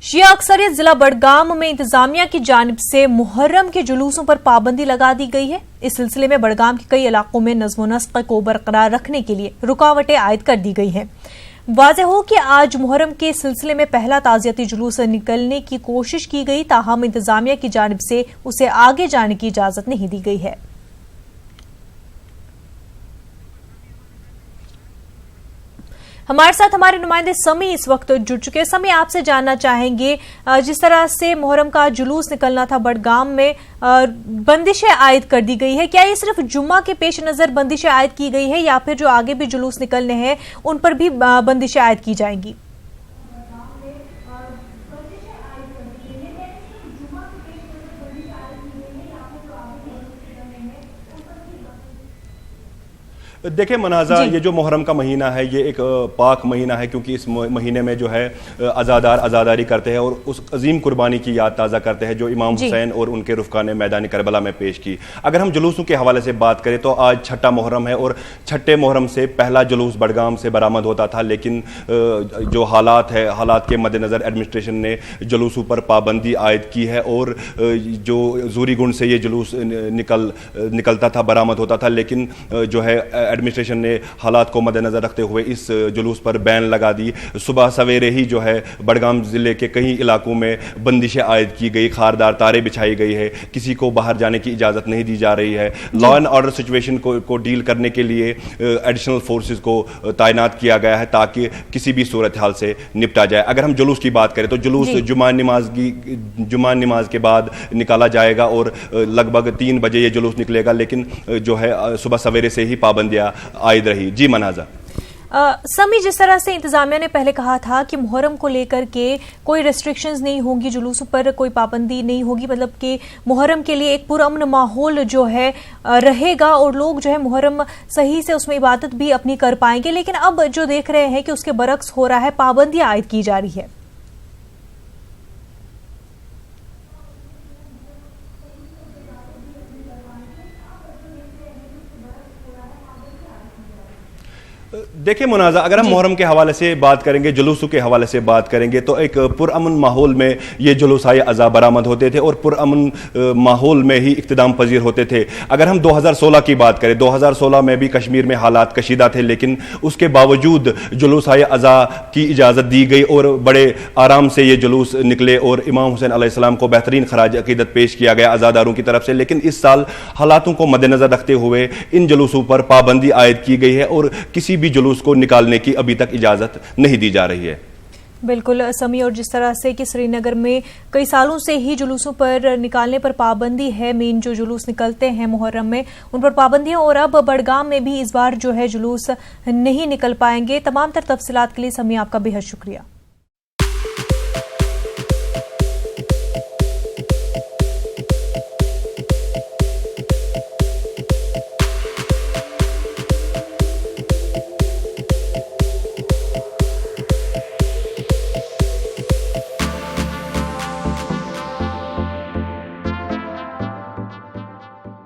शिया अक्सरियत जिला बड़गाम में इंतजामिया की जानिब से मुहर्रम के जुलूसों पर पाबंदी लगा दी गई है। इस सिलसिले में बड़गाम के कई इलाकों में नज़्म व नस्क को बरकरार रखने के लिए रुकावटें आयद कर दी गई हैं। वाज़ेह हो कि आज मुहर्रम के सिलसिले में पहला ताज़ियती जुलूस निकलने की कोशिश की गई, ताहम इंतजामिया की जानिब से उसे आगे जाने की इजाजत नहीं दी गई है। हमारे साथ हमारे नुमाइंदे समी इस वक्त जुड़ चुके हैं। समी, आपसे जानना चाहेंगे, जिस तरह से मुहर्रम का जुलूस निकलना था बड़गाम में, बंदिशें आयद कर दी गई है, क्या ये सिर्फ जुम्मा के पेश नजर बंदिशें आयद की गई है या फिर जो आगे भी जुलूस निकलने हैं उन पर भी बंदिशें आयद की जाएंगी? देखिए मनाजा, ये जो मुहर्रम का महीना है ये एक पाक महीना है, क्योंकि इस महीने में जो है अज़ादार अज़ादारी करते हैं और उस अजीम कुर्बानी की याद ताज़ा करते हैं जो इमाम हुसैन और उनके रुफ़का ने मैदान करबला में पेश की। अगर हम जुलूसों के हवाले से बात करें तो आज छठा मुहर्रम है और छठे मुहर्रम से पहला जुलूस बड़गाम से बरामद होता था, लेकिन जो हालात के मद्देनज़र एडमिनिस्ट्रेशन ने जुलूसों पर पाबंदी आयद की है और जो ज़ूरी गुंड से ये जुलूस निकलता था, बरामद होता था, लेकिन जो है एडमिनिस्ट्रेशन ने हालात को मद्देनजर रखते हुए इस जुलूस पर बैन लगा दी। सुबह सवेरे ही जो है बड़गाम जिले के कई इलाकों में बंदिशें आयद की गई, खारदार तारे बिछाई गई है, किसी को बाहर जाने की इजाज़त नहीं दी जा रही है। लॉ एंड ऑर्डर सिचुएशन को डील करने के लिए एडिशनल फोर्सेस को तैनात किया गया है ताकि किसी भी सूरत हाल से निपटा जाए। अगर हम जुलूस की बात करें तो जुलूस जुमा नमाज के बाद निकाला जाएगा और लगभग 3 बजे ये जुलूस निकलेगा, लेकिन जो है सुबह सवेरे से ही पाबंदियां आयद रही। जी मनाजा। समी, जिस तरह से इंतजामिया ने पहले कहा था कि मुहर्रम को लेकर के कोई रेस्ट्रिक्शंस नहीं होंगी, जुलूसों पर कोई पाबंदी नहीं होगी, मतलब कि मुहर्रम के लिए एक पुरअमन माहौल जो है रहेगा और लोग जो है मुहर्रम सही से उसमें इबादत भी अपनी कर पाएंगे, लेकिन अब जो देख रहे हैं कि उसके बरक्स हो रहा है, पाबंदियां आयद की जा रही है। देखिए मुनाजा, अगर हम मुहर्रम के हवाले से बात करेंगे, जुलूसों के हवाले से बात करेंगे तो एक पुरअमन माहौल में ये जुलूसाए अज़ा बरामद होते थे और पुरअमन माहौल में ही इक़्तिदाम पजीर होते थे। अगर हम 2016 की बात करें, 2016 में भी कश्मीर में हालात कशीदा थे, लेकिन उसके बावजूद जुलूसाए अज़ा की इजाज़त दी गई और बड़े आराम से ये जुलूस निकले और इमाम हुसैन अलैहिस्सलाम को बेहतरीन खराज अकीदत पेश किया गया अज़ादारों की तरफ से। लेकिन इस साल हालातों को मद्देनज़र रखते हुए इन जुलूसों पर पाबंदी आयद की गई है और किसी भी जुलूस को निकालने की अभी तक इजाजत नहीं दी जा रही है। बिल्कुल समी, और जिस तरह से कि श्रीनगर में कई सालों से ही जुलूसों पर निकालने पर पाबंदी है, मेन जो जुलूस निकलते हैं मुहर्रम में उन पर पाबंदी है और अब बड़गाम में भी इस बार जो है जुलूस नहीं निकल पाएंगे। तमाम तर तफसीलात के लिए समी आपका बेहद शुक्रिया।